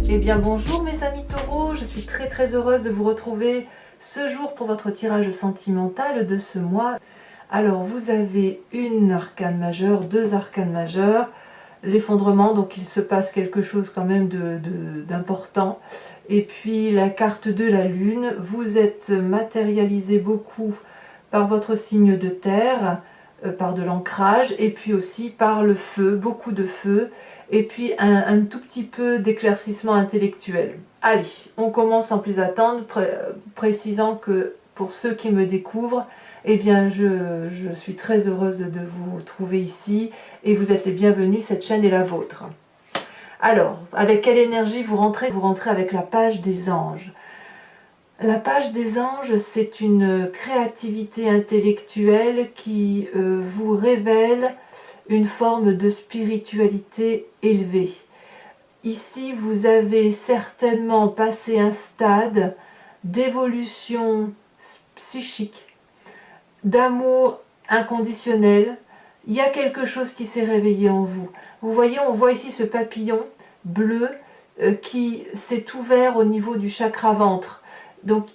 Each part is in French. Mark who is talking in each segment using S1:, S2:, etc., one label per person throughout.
S1: Eh bien bonjour mes amis taureaux, je suis très heureuse de vous retrouver ce jour pour votre tirage sentimental de ce mois. Alors vous avez une arcane majeure, deux arcanes majeures, l'effondrement, donc il se passe quelque chose quand même d'important. Et puis la carte de la lune, vous êtes matérialisé beaucoup par votre signe de terre, par de l'ancrage, et puis aussi par le feu, beaucoup de feu, et puis un tout petit peu d'éclaircissement intellectuel. Allez, on commence sans plus attendre, précisant que pour ceux qui me découvrent, eh bien je suis très heureuse de vous trouver ici, et vous êtes les bienvenus, cette chaîne est la vôtre. Alors, avec quelle énergie vous rentrez? Vous rentrez avec la page des anges. La page des anges, c'est une créativité intellectuelle qui vous révèle une forme de spiritualité élevée. Ici, vous avez certainement passé un stade d'évolution psychique, d'amour inconditionnel. Il y a quelque chose qui s'est réveillé en vous. Vous voyez, on voit ici ce papillon bleu qui s'est ouvert au niveau du chakra ventre. Donc,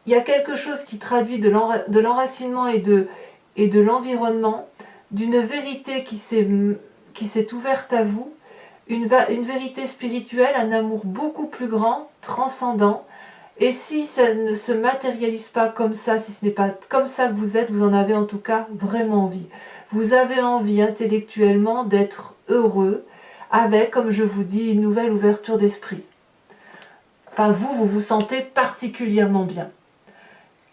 S1: il y a quelque chose qui traduit de l'enracinement et de l'environnement, d'une vérité qui s'est ouverte à vous, une vérité spirituelle, un amour beaucoup plus grand, transcendant. Et si ça ne se matérialise pas comme ça, si ce n'est pas comme ça que vous êtes, vous en avez en tout cas vraiment envie. Vous avez envie intellectuellement d'être heureux avec, comme je vous dis, une nouvelle ouverture d'esprit. Enfin, vous vous sentez particulièrement bien.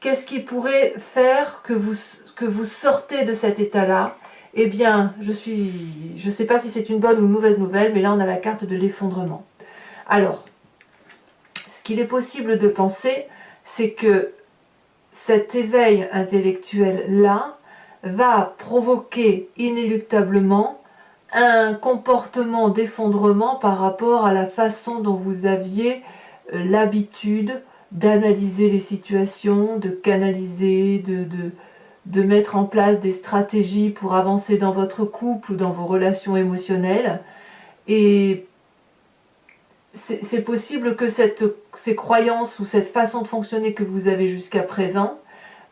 S1: Qu'est-ce qui pourrait faire que vous sortez de cet état-là? Eh bien, je ne sais pas si c'est une bonne ou une mauvaise nouvelle, mais là on a la carte de l'effondrement. Alors, ce qu'il est possible de penser, c'est que cet éveil intellectuel-là va provoquer inéluctablement un comportement d'effondrement par rapport à la façon dont vous aviez l'habitude d'analyser les situations, de canaliser, de mettre en place des stratégies pour avancer dans votre couple ou dans vos relations émotionnelles. Et c'est possible que ces croyances ou cette façon de fonctionner que vous avez jusqu'à présent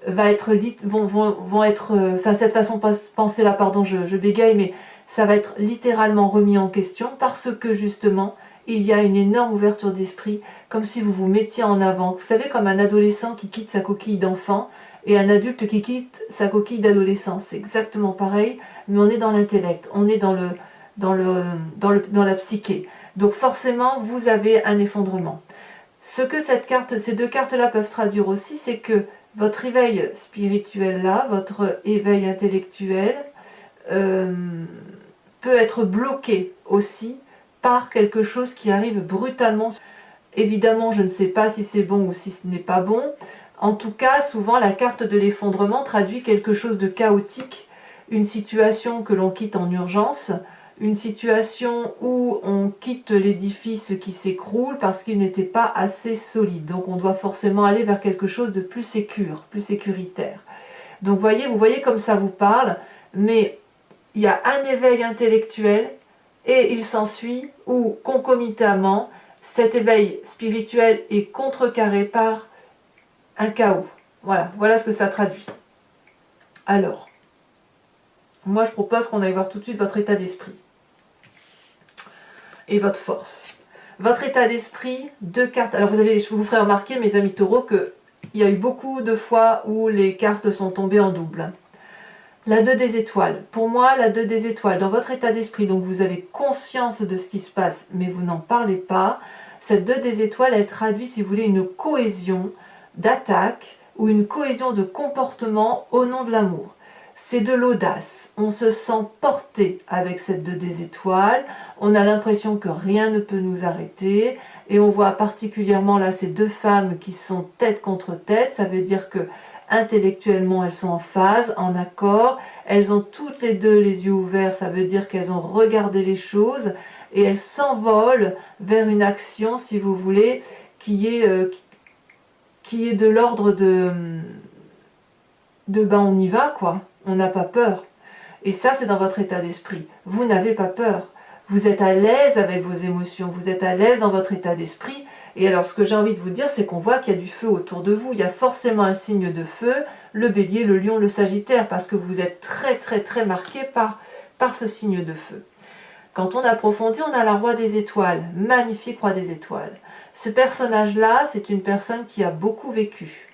S1: vont être, cette façon de penser là, pardon, je bégaye, mais ça va être littéralement remis en question parce que justement, il y a une énorme ouverture d'esprit, comme si vous vous mettiez en avant. Vous savez, comme un adolescent qui quitte sa coquille d'enfant et un adulte qui quitte sa coquille d'adolescent. C'est exactement pareil, mais on est dans l'intellect, on est dans la psyché. Donc forcément, vous avez un effondrement. Ce que ces deux cartes-là peuvent traduire aussi, c'est que votre éveil spirituel-là, votre éveil intellectuel, peut être bloqué aussi par quelque chose qui arrive brutalement. Évidemment, je ne sais pas si c'est bon ou si ce n'est pas bon. En tout cas, souvent, la carte de l'effondrement traduit quelque chose de chaotique, une situation que l'on quitte en urgence, une situation où on quitte l'édifice qui s'écroule parce qu'il n'était pas assez solide. Donc on doit forcément aller vers quelque chose de plus sécuritaire. Donc vous voyez comme ça vous parle, mais il y a un éveil intellectuel et il s'ensuit où concomitamment cet éveil spirituel est contrecarré par un chaos. Voilà ce que ça traduit. Alors, moi je propose qu'on aille voir tout de suite votre état d'esprit et votre force. Votre état d'esprit, deux cartes. Alors je vous ferai remarquer, mes amis taureaux, qu'il y a eu beaucoup de fois où les cartes sont tombées en double. La 2 des étoiles. Pour moi, la 2 des étoiles, dans votre état d'esprit, donc vous avez conscience de ce qui se passe, mais vous n'en parlez pas. Cette 2 des étoiles, elle traduit, si vous voulez, une cohésion d'attaque ou une cohésion de comportement au nom de l'amour. C'est de l'audace. On se sent porté avec cette 2 des étoiles. On a l'impression que rien ne peut nous arrêter. Et on voit particulièrement là ces deux femmes qui sont tête contre tête. Ça veut dire que intellectuellement elles sont en phase, en accord. Elles ont toutes les deux les yeux ouverts. Ça veut dire qu'elles ont regardé les choses. Et elles s'envolent vers une action, si vous voulez, qui est de l'ordre de ben on y va quoi. On n'a pas peur. Et ça, c'est dans votre état d'esprit. Vous n'avez pas peur. vous êtes à l'aise avec vos émotions, vous êtes à l'aise dans votre état d'esprit. Et alors ce que j'ai envie de vous dire, c'est qu'on voit qu'il y a du feu autour de vous, il y a forcément un signe de feu, le bélier, le lion, le sagittaire, parce que vous êtes très marqué par ce signe de feu. Quand on approfondit, on a la roi des étoiles, magnifique roi des étoiles. Ce personnage-là, c'est une personne qui a beaucoup vécu.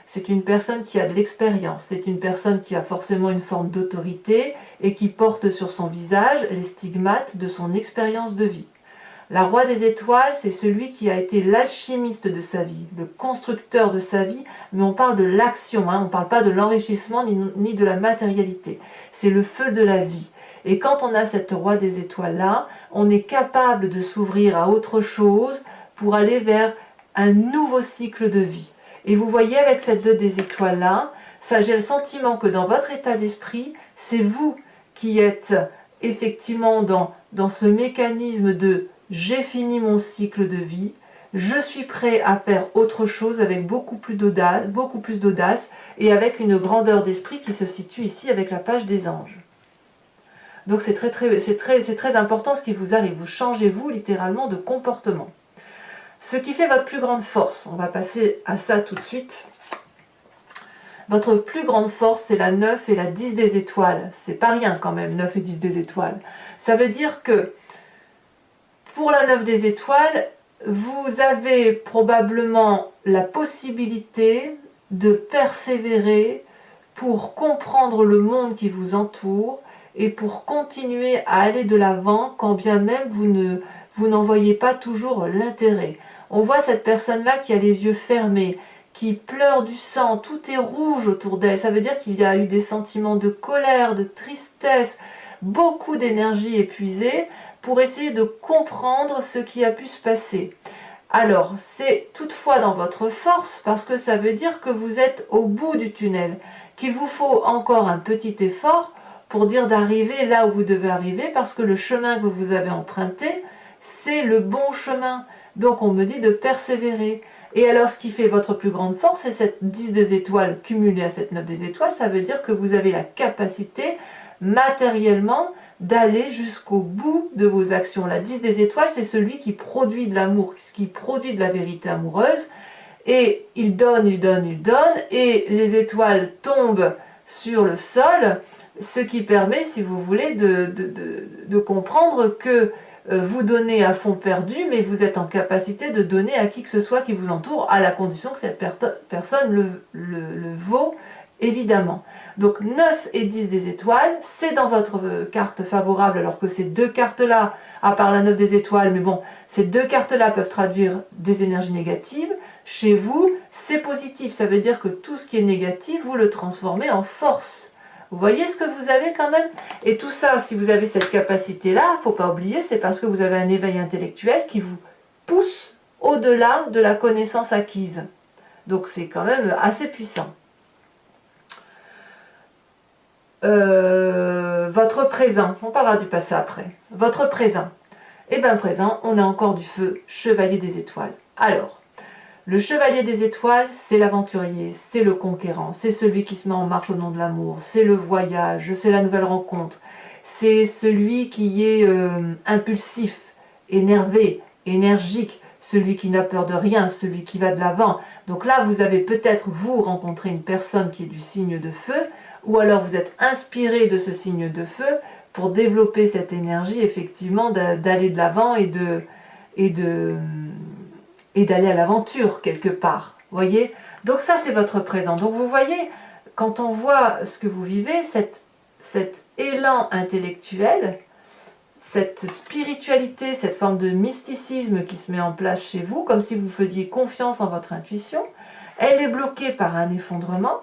S1: C'est une personne qui a de l'expérience, c'est une personne qui a forcément une forme d'autorité et qui porte sur son visage les stigmates de son expérience de vie. La roi des étoiles, c'est celui qui a été l'alchimiste de sa vie, le constructeur de sa vie, mais on parle de l'action, on ne parle pas de l'enrichissement ni de la matérialité. C'est le feu de la vie. Et quand on a cette roi des étoiles-là, on est capable de s'ouvrir à autre chose pour aller vers un nouveau cycle de vie. Et vous voyez avec cette 2 des étoiles-là, ça j'ai le sentiment que dans votre état d'esprit, c'est vous qui êtes effectivement dans ce mécanisme de « j'ai fini mon cycle de vie », je suis prêt à faire autre chose avec beaucoup plus d'audace et avec une grandeur d'esprit qui se situe ici avec la page des anges. Donc c'est très important ce qui vous arrive, vous changez vous littéralement de comportement. Ce qui fait votre plus grande force, on va passer à ça tout de suite. Votre plus grande force, c'est la 9 et la 10 des étoiles. C'est pas rien quand même, 9 et 10 des étoiles. Ça veut dire que pour la 9 des étoiles, vous avez probablement la possibilité de persévérer pour comprendre le monde qui vous entoure et pour continuer à aller de l'avant quand bien même vous n'en voyez pas toujours l'intérêt. On voit cette personne-là qui a les yeux fermés, qui pleure du sang, tout est rouge autour d'elle. Ça veut dire qu'il y a eu des sentiments de colère, de tristesse, beaucoup d'énergie épuisée pour essayer de comprendre ce qui a pu se passer. Alors, c'est toutefois dans votre force parce que ça veut dire que vous êtes au bout du tunnel, qu'il vous faut encore un petit effort pour dire d'arriver là où vous devez arriver parce que le chemin que vous avez emprunté, c'est le bon chemin. Donc on me dit de persévérer. Et alors ce qui fait votre plus grande force, c'est cette 10 des étoiles cumulée à cette 9 des étoiles, ça veut dire que vous avez la capacité matériellement d'aller jusqu'au bout de vos actions. La 10 des étoiles, c'est celui qui produit de l'amour, qui produit de la vérité amoureuse. Et il donne, et les étoiles tombent sur le sol, ce qui permet, si vous voulez, de comprendre que vous donnez à fond perdu, mais vous êtes en capacité de donner à qui que ce soit qui vous entoure, à la condition que cette personne le vaut, évidemment. Donc 9 et 10 des étoiles, c'est dans votre carte favorable, alors que ces deux cartes-là, à part la 9 des étoiles, mais bon, ces deux cartes-là peuvent traduire des énergies négatives. Chez vous, c'est positif, ça veut dire que tout ce qui est négatif, vous le transformez en force. Vous voyez ce que vous avez quand même? Et tout ça, si vous avez cette capacité-là, il ne faut pas oublier, c'est parce que vous avez un éveil intellectuel qui vous pousse au-delà de la connaissance acquise. Donc c'est quand même assez puissant. Votre présent, on parlera du passé après. Votre présent. Et bien présent, on a encore du feu, chevalier des étoiles. Alors, le chevalier des étoiles, c'est l'aventurier, c'est le conquérant, c'est celui qui se met en marche au nom de l'amour, c'est le voyage, c'est la nouvelle rencontre, c'est celui qui est impulsif, énervé, énergique, celui qui n'a peur de rien, celui qui va de l'avant. Donc là, vous avez peut-être, vous, rencontré une personne qui est du signe de feu, ou alors vous êtes inspiré de ce signe de feu pour développer cette énergie, effectivement, d'aller de l'avant et d'aller à l'aventure quelque part, voyez. Donc ça c'est votre présent. Donc vous voyez, quand on voit ce que vous vivez, cet élan intellectuel, cette spiritualité, cette forme de mysticisme qui se met en place chez vous, comme si vous faisiez confiance en votre intuition, elle est bloquée par un effondrement,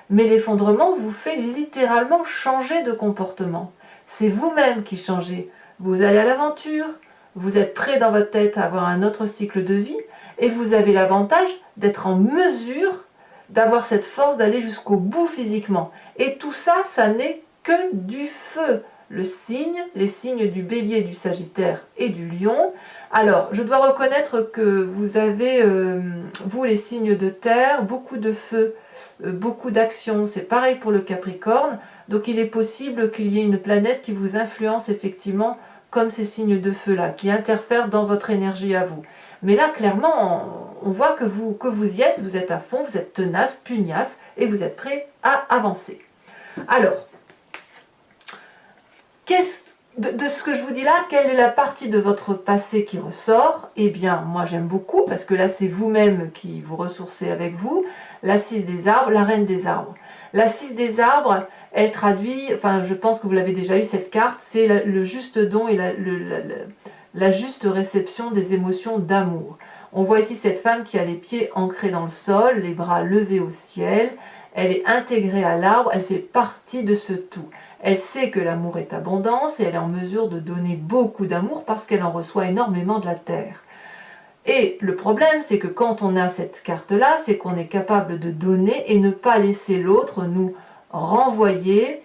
S1: mais l'effondrement vous fait littéralement changer de comportement. C'est vous-même qui changez. Vous allez à l'aventure, vous êtes prêt dans votre tête à avoir un autre cycle de vie, et vous avez l'avantage d'être en mesure d'avoir cette force d'aller jusqu'au bout physiquement. Et tout ça, ça n'est que du feu. Les signes du bélier, du sagittaire et du lion. Alors, je dois reconnaître que vous avez, vous les signes de terre, beaucoup de feu, beaucoup d'action. C'est pareil pour le Capricorne. Donc il est possible qu'il y ait une planète qui vous influence effectivement comme ces signes de feu-là, qui interfèrent dans votre énergie à vous. Mais là, clairement, on voit que vous y êtes, vous êtes à fond, vous êtes tenace, pugnace, et vous êtes prêt à avancer. Alors, de ce que je vous dis là, quelle est la partie de votre passé qui ressort? Eh bien, moi j'aime beaucoup, parce que là c'est vous-même qui vous ressourcez avec vous, la 6 des arbres, la reine des arbres. La 6 des arbres, elle traduit, enfin je pense que vous l'avez déjà eu cette carte, c'est le juste don et la juste réception des émotions d'amour. On voit ici cette femme qui a les pieds ancrés dans le sol, les bras levés au ciel, elle est intégrée à l'arbre, elle fait partie de ce tout. Elle sait que l'amour est abondance et elle est en mesure de donner beaucoup d'amour parce qu'elle en reçoit énormément de la terre. Et le problème, c'est que quand on a cette carte-là, c'est qu'on est capable de donner et ne pas laisser l'autre nous renvoyer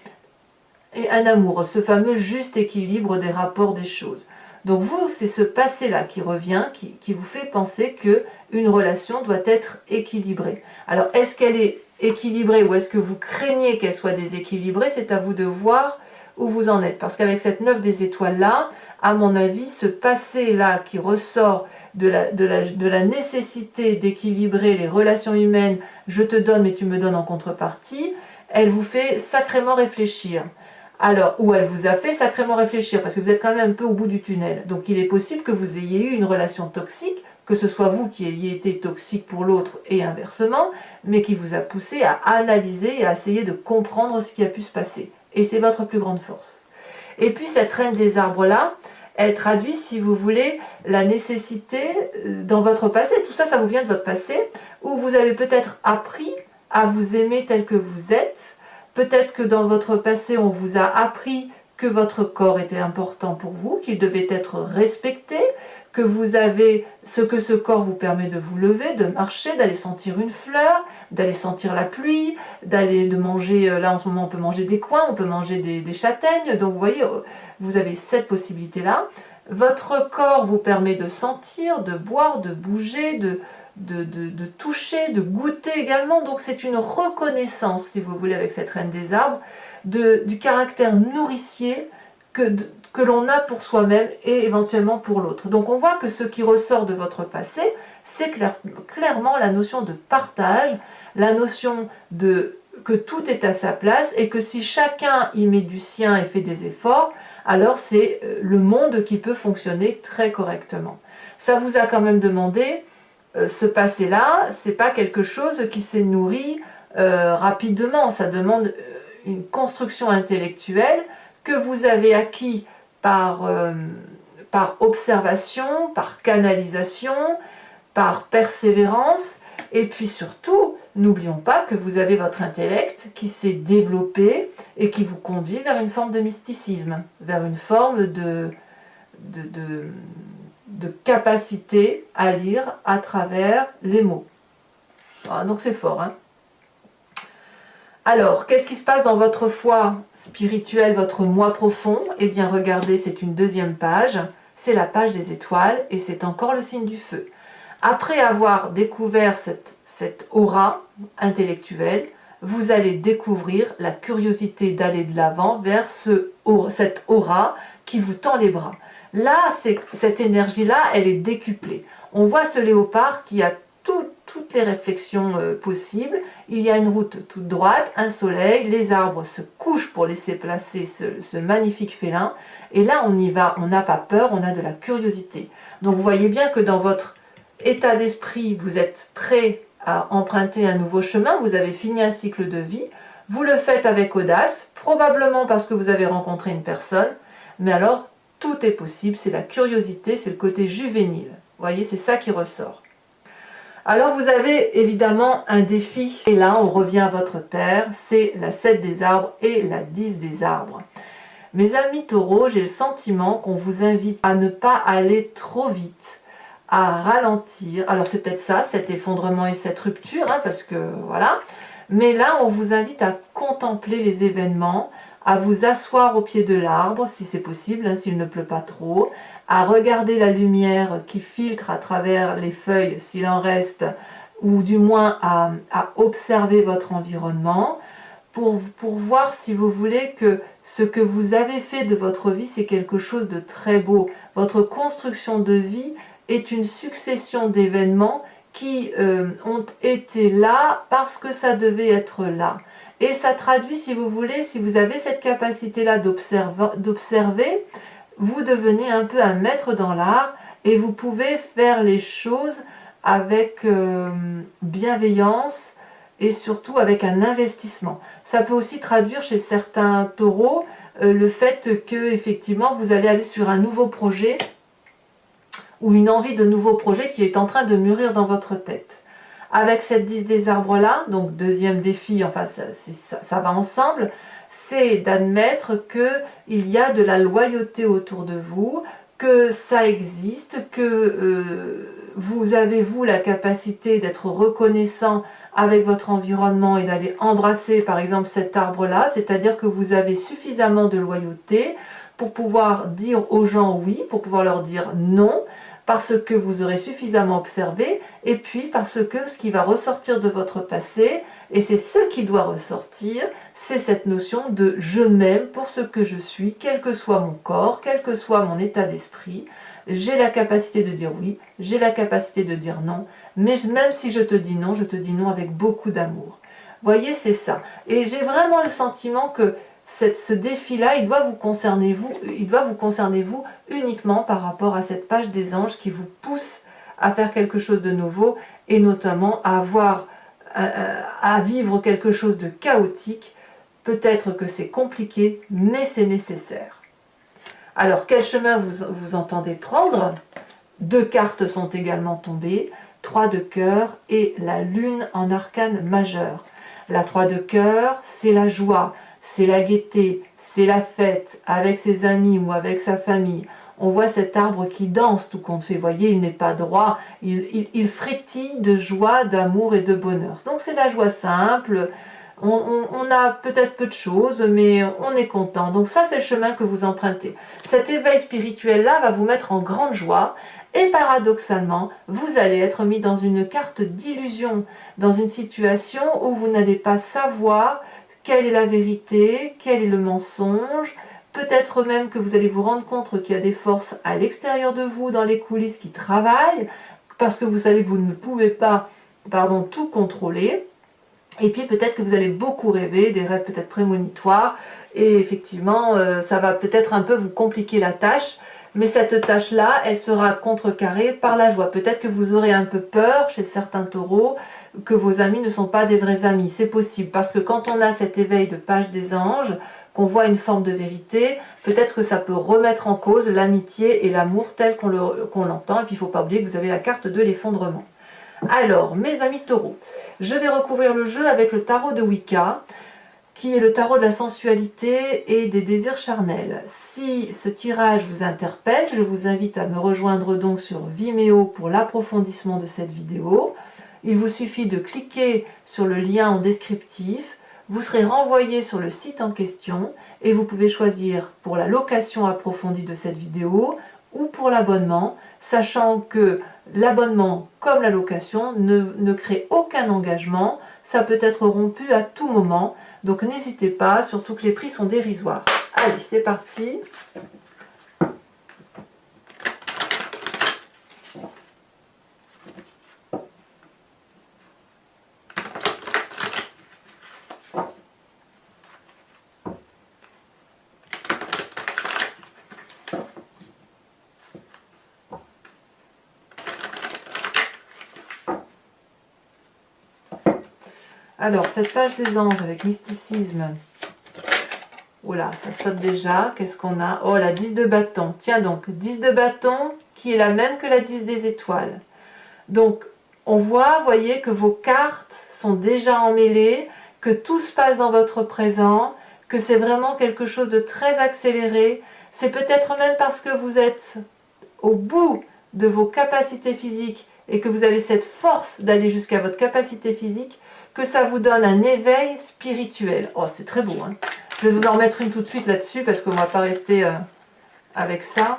S1: un amour, ce fameux juste équilibre des rapports des choses. Donc vous, c'est ce passé-là qui revient, qui vous fait penser qu'une relation doit être équilibrée. Alors, est-ce qu'elle est équilibrée ou est-ce que vous craignez qu'elle soit déséquilibrée? C'est à vous de voir où vous en êtes. Parce qu'avec cette 9 des étoiles-là, à mon avis, ce passé-là qui ressort de la nécessité d'équilibrer les relations humaines, je te donne mais tu me donnes en contrepartie, elle vous fait sacrément réfléchir. Alors, ou elle vous a fait sacrément réfléchir, parce que vous êtes quand même un peu au bout du tunnel. Donc il est possible que vous ayez eu une relation toxique, que ce soit vous qui ayez été toxique pour l'autre et inversement, mais qui vous a poussé à analyser et à essayer de comprendre ce qui a pu se passer. Et c'est votre plus grande force. Et puis cette reine des arbres-là, elle traduit, si vous voulez, la nécessité dans votre passé, tout ça, ça vous vient de votre passé, où vous avez peut-être appris à vous aimer tel que vous êtes. Peut-être que dans votre passé, on vous a appris que votre corps était important pour vous, qu'il devait être respecté, que vous avez ce que ce corps vous permet de vous lever, de marcher, d'aller sentir une fleur, d'aller sentir la pluie, de manger, là en ce moment on peut manger des coings, on peut manger des châtaignes, donc vous voyez, vous avez cette possibilité-là. Votre corps vous permet de sentir, de boire, de bouger, de toucher, de goûter également. Donc c'est une reconnaissance, si vous voulez, avec cette reine des arbres, du caractère nourricier que l'on a pour soi-même et éventuellement pour l'autre. Donc on voit que ce qui ressort de votre passé, c'est clairement la notion de partage, la notion que tout est à sa place et que si chacun y met du sien et fait des efforts, alors c'est le monde qui peut fonctionner très correctement. Ça vous a quand même demandé ce passé-là, c'est pas quelque chose qui s'est nourri rapidement, ça demande une construction intellectuelle que vous avez acquis par observation, par canalisation, par persévérance, et puis surtout, n'oublions pas que vous avez votre intellect qui s'est développé et qui vous conduit vers une forme de mysticisme, vers une forme de capacité à lire à travers les mots. Voilà, donc c'est fort, hein. Alors, qu'est-ce qui se passe dans votre foi spirituelle, votre moi profond? Eh bien, regardez, c'est une deuxième page, c'est la page des étoiles et c'est encore le signe du feu. Après avoir découvert cette aura intellectuelle, vous allez découvrir la curiosité d'aller de l'avant vers cette aura qui vous tend les bras. Là, cette énergie-là, elle est décuplée. On voit ce léopard qui a toutes les réflexions possibles. Il y a une route toute droite, un soleil, les arbres se couchent pour laisser placer ce magnifique félin. Et là, on y va, on n'a pas peur, on a de la curiosité. Donc vous voyez bien que dans votre état d'esprit, vous êtes prêt à emprunter un nouveau chemin, vous avez fini un cycle de vie, vous le faites avec audace, probablement parce que vous avez rencontré une personne, mais alors tout est possible, c'est la curiosité, c'est le côté juvénile. Vous voyez, c'est ça qui ressort. Alors vous avez évidemment un défi, et là on revient à votre terre, c'est la 7 des arbres et la 10 des arbres. Mes amis taureaux, j'ai le sentiment qu'on vous invite à ne pas aller trop vite, à ralentir. Alors c'est peut-être ça, cet effondrement et cette rupture, hein, parce que voilà. Mais là, on vous invite à contempler les événements, à vous asseoir au pied de l'arbre, si c'est possible, hein, s'il ne pleut pas trop, à regarder la lumière qui filtre à travers les feuilles, s'il en reste, ou du moins à observer votre environnement, pour voir si vous voulez que ce que vous avez fait de votre vie, c'est quelque chose de très beau. Votre construction de vie est une succession d'événements qui ont été là parce que ça devait être là. Et ça traduit, si vous voulez, si vous avez cette capacité-là d'observer, vous devenez un peu un maître dans l'art et vous pouvez faire les choses avec bienveillance et surtout avec un investissement. Ça peut aussi traduire chez certains taureaux le fait que effectivement vous allez aller sur un nouveau projet ou une envie de nouveau projet qui est en train de mûrir dans votre tête. Avec cette 10 des arbres là, donc deuxième défi, enfin ça va ensemble, c'est d'admettre qu'il y a de la loyauté autour de vous, que ça existe, que vous avez vous la capacité d'être reconnaissant avec votre environnement et d'aller embrasser par exemple cet arbre là, c'est-à-dire que vous avez suffisamment de loyauté pour pouvoir dire aux gens oui, pour pouvoir leur dire non, parce que vous aurez suffisamment observé, et puis parce que ce qui va ressortir de votre passé, et c'est ce qui doit ressortir, c'est cette notion de « je m'aime pour ce que je suis, quel que soit mon corps, quel que soit mon état d'esprit, j'ai la capacité de dire oui, j'ai la capacité de dire non, mais même si je te dis non avec beaucoup d'amour. » Voyez, c'est ça. Et j'ai vraiment le sentiment que ce défi-là, il doit vous concerner vous uniquement par rapport à cette page des anges qui vous pousse à faire quelque chose de nouveau et notamment à vivre quelque chose de chaotique. Peut-être que c'est compliqué, mais c'est nécessaire. Alors, quel chemin vous entendez prendre? 2 cartes sont également tombées, 3 de cœur et la lune en arcane majeur. La 3 de cœur, c'est la joie. C'est la gaieté, c'est la fête avec ses amis ou avec sa famille. On voit cet arbre qui danse tout compte fait. Vous voyez, il n'est pas droit, il frétille de joie, d'amour et de bonheur. Donc c'est la joie simple, on a peut-être peu de choses, mais on est content. Donc ça, c'est le chemin que vous empruntez. Cet éveil spirituel-là va vous mettre en grande joie. Et paradoxalement, vous allez être mis dans une carte d'illusion, dans une situation où vous n'allez pas savoir quelle est la vérité, quel est le mensonge. Peut-être même que vous allez vous rendre compte qu'il y a des forces à l'extérieur de vous, dans les coulisses, qui travaillent, parce que vous savez que vous ne pouvez pas, tout contrôler. Et puis peut-être que vous allez beaucoup rêver, des rêves peut-être prémonitoires, et effectivement, ça va peut-être un peu vous compliquer la tâche, mais cette tâche-là, elle sera contrecarrée par la joie. Peut-être que vous aurez un peu peur chez certains taureaux, que vos amis ne sont pas des vrais amis. C'est possible, parce que quand on a cet éveil de page des anges, qu'on voit une forme de vérité, peut-être que ça peut remettre en cause l'amitié et l'amour tel qu'on l'entend. Et puis il ne faut pas oublier que vous avez la carte de l'effondrement. Alors, mes amis taureaux, je vais recouvrir le jeu avec le tarot de Wicca, qui est le tarot de la sensualité et des désirs charnels. Si ce tirage vous interpelle, je vous invite à me rejoindre donc sur Vimeo pour l'approfondissement de cette vidéo. Il vous suffit de cliquer sur le lien en descriptif, vous serez renvoyé sur le site en question et vous pouvez choisir pour la location approfondie de cette vidéo ou pour l'abonnement, sachant que l'abonnement comme la location ne crée aucun engagement, ça peut être rompu à tout moment, donc n'hésitez pas, surtout que les prix sont dérisoires. Allez, c'est parti. Alors, cette page des anges avec mysticisme. Oula, ça saute déjà. Qu'est-ce qu'on a? Oh, la 10 de bâton. Tiens donc, 10 de bâton qui est la même que la 10 des étoiles. Donc, on voit, voyez, que vos cartes sont déjà emmêlées, que tout se passe dans votre présent, que c'est vraiment quelque chose de très accéléré. C'est peut-être même parce que vous êtes au bout de vos capacités physiques et que vous avez cette force d'aller jusqu'à votre capacité physique, que ça vous donne un éveil spirituel. Oh, c'est très beau, hein. Je vais vous en mettre une tout de suite là-dessus parce qu'on ne va pas rester avec ça.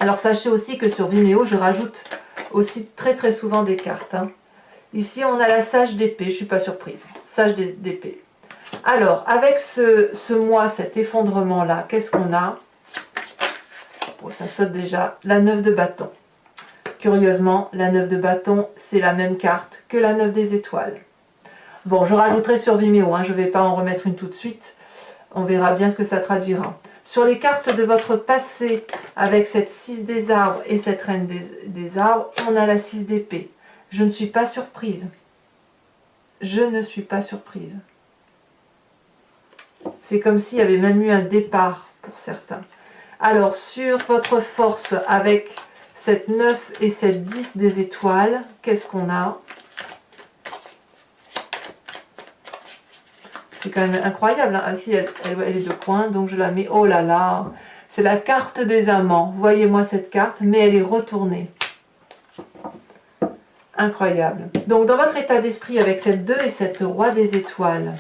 S1: Alors, sachez aussi que sur Vimeo, je rajoute aussi très souvent des cartes, hein. Ici, on a la sage d'épée, je ne suis pas surprise. Sage d'épée. Alors, avec ce mois, cet effondrement-là, qu'est-ce qu'on a? Bon, ça saute déjà. La 9 de bâton. Curieusement, la 9 de bâton, c'est la même carte que la 9 des étoiles. Bon, je rajouterai sur Vimeo, hein, je ne vais pas en remettre une tout de suite. On verra bien ce que ça traduira. Sur les cartes de votre passé, avec cette 6 des arbres et cette reine des arbres, on a la 6 d'épée. Je ne suis pas surprise. Je ne suis pas surprise. C'est comme s'il y avait même eu un départ pour certains. Alors, sur votre force, avec cette 9 et cette 10 des étoiles, qu'est-ce qu'on a? C'est quand même incroyable. Hein. Ah, si, elle est de coin, donc je la mets. Oh là là, c'est la carte des amants. Voyez-moi cette carte, mais elle est retournée. Incroyable. Donc, dans votre état d'esprit, avec cette 2 et cette roi des étoiles,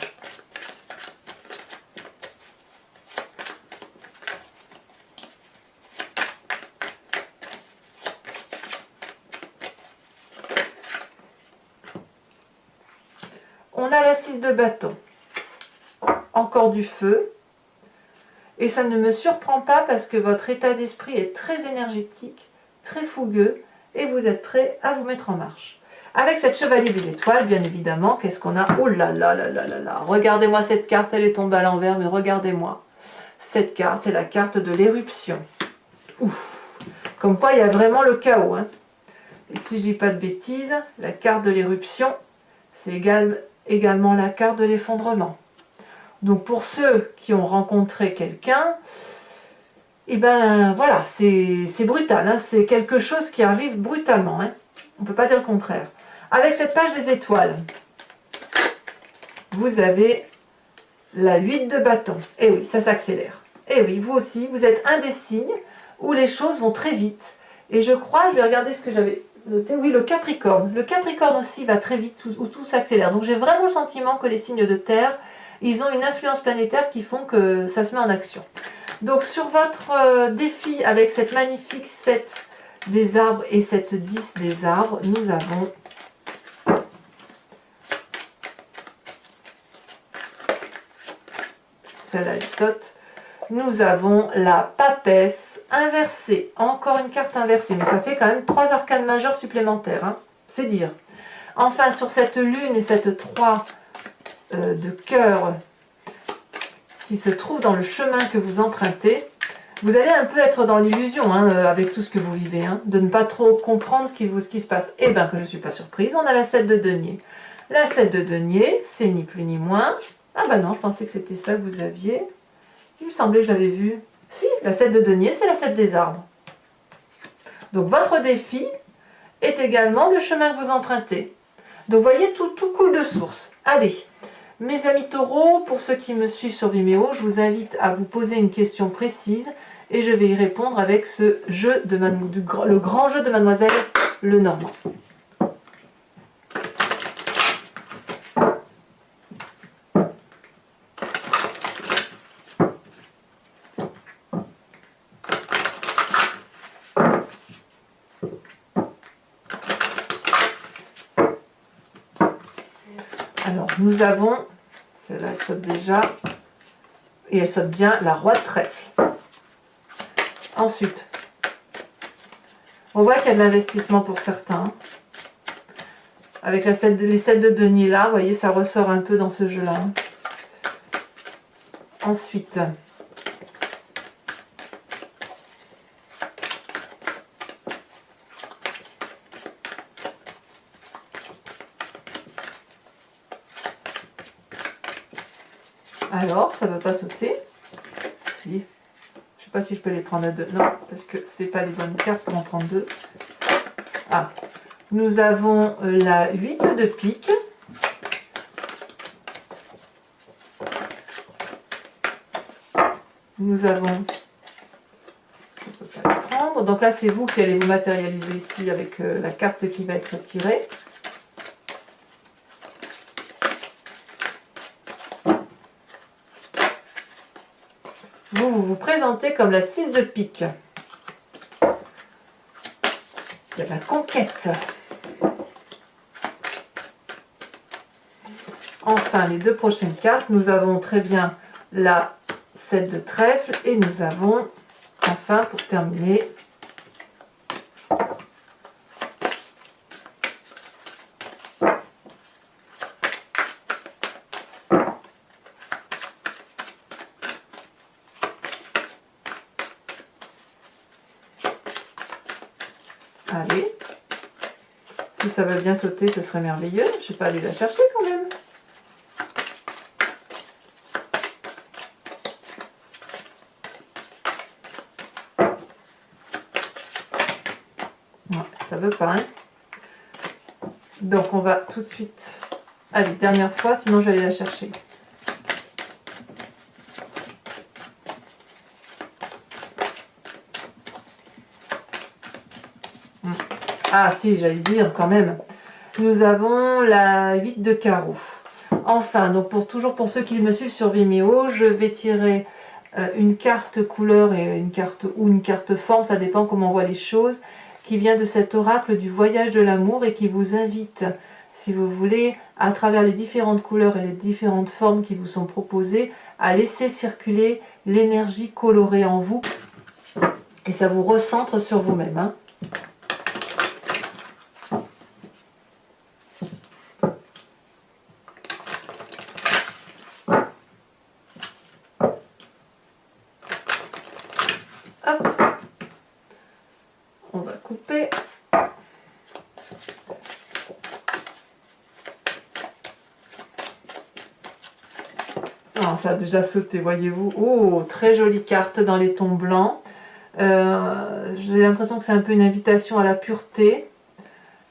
S1: on a la 6 de bâton. Encore du feu. Et ça ne me surprend pas parce que votre état d'esprit est très énergétique, très fougueux, et vous êtes prêt à vous mettre en marche. Avec cette chevalier des étoiles, bien évidemment, qu'est-ce qu'on a? Oh là là là là là là! Regardez-moi cette carte, elle est tombée à l'envers, mais regardez-moi. Cette carte, c'est la carte de l'éruption. Ouf! Comme quoi, il y a vraiment le chaos. Hein. Et si je dis pas de bêtises, la carte de l'éruption, c'est également la carte de l'effondrement. Donc pour ceux qui ont rencontré quelqu'un, et ben voilà, c'est brutal, hein, c'est quelque chose qui arrive brutalement, hein. On ne peut pas dire le contraire. Avec cette page des étoiles, vous avez la 8 de bâton. Et oui, ça s'accélère. Et oui, vous aussi, vous êtes un des signes où les choses vont très vite. Et je crois, je vais regarder ce que j'avais noté, oui, le Capricorne. Le Capricorne aussi va très vite, où tout s'accélère. Donc j'ai vraiment le sentiment que les signes de terre, ils ont une influence planétaire qui font que ça se met en action. Donc sur votre défi avec cette magnifique 7 des arbres et cette 10 des arbres, nous avons celle-là elle saute. Nous avons la papesse inversée. Encore une carte inversée, mais ça fait quand même 3 arcanes majeures supplémentaires. Hein. C'est dire. Enfin, sur cette lune et cette 3 de cœur qui se trouve dans le chemin que vous empruntez, vous allez un peu être dans l'illusion hein, avec tout ce que vous vivez, hein, de ne pas trop comprendre ce qui se passe. Eh bien que je ne suis pas surprise, on a la 7 de denier. La 7 de denier, c'est ni plus ni moins. Ah bah non, je pensais que c'était ça que vous aviez. Il me semblait que je l'avais vu. Si, la 7 de denier, c'est la 7 des arbres. Donc votre défi est également le chemin que vous empruntez. Donc vous voyez, tout coule de source. Allez, mes amis taureaux, pour ceux qui me suivent sur Vimeo, je vous invite à vous poser une question précise et je vais y répondre avec ce jeu de le grand jeu de Mademoiselle Lenormand. Alors, nous avons, celle-là elle saute déjà, et elle saute bien, la roi de trèfle. Ensuite, on voit qu'il y a de l'investissement pour certains. Avec les 7 de denier là, vous voyez, ça ressort un peu dans ce jeu-là. Ensuite, alors, ça ne veut pas sauter. Si. Je ne sais pas si je peux les prendre à deux. Non, parce que ce n'est pas les bonnes cartes pour en prendre deux. Ah. Nous avons la 8 de pique. Nous avons... Je ne peux pas la prendre. Donc là, c'est vous qui allez vous matérialiser ici avec la carte qui va être tirée. Vous vous présentez comme la 6 de pique. Il y a la conquête. Enfin, les deux prochaines cartes, nous avons très bien la 7 de trèfle et nous avons, enfin, pour terminer, allez, si ça veut bien sauter, ce serait merveilleux. Je vais pas aller la chercher quand même. Ouais, ça veut pas, hein. Donc on va tout de suite. Allez, dernière fois, sinon je vais aller la chercher. Ah si, j'allais dire quand même. Nous avons la 8 de carreau. Enfin, donc toujours pour ceux qui me suivent sur Vimeo, je vais tirer une carte couleur et une carte forme, ça dépend comment on voit les choses, qui vient de cet oracle du voyage de l'amour et qui vous invite, si vous voulez, à travers les différentes couleurs et les différentes formes qui vous sont proposées, à laisser circuler l'énergie colorée en vous et ça vous recentre sur vous-même, hein. Hop, on va couper. Ah, ça a déjà sauté, voyez-vous. Oh, très jolie carte dans les tons blancs. J'ai l'impression que c'est un peu une invitation à la pureté.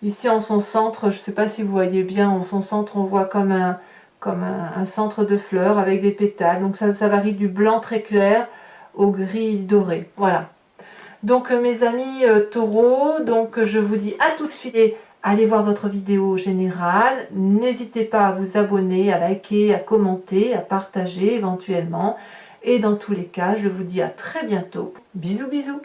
S1: Ici en son centre, je ne sais pas si vous voyez bien, en son centre on voit comme un centre de fleurs avec des pétales. Donc ça varie du blanc très clair au gris doré. Voilà. Donc mes amis taureaux, donc je vous dis à tout de suite et allez voir votre vidéo générale. N'hésitez pas à vous abonner, à liker, à commenter, à partager éventuellement. Et dans tous les cas, je vous dis à très bientôt. Bisous bisous.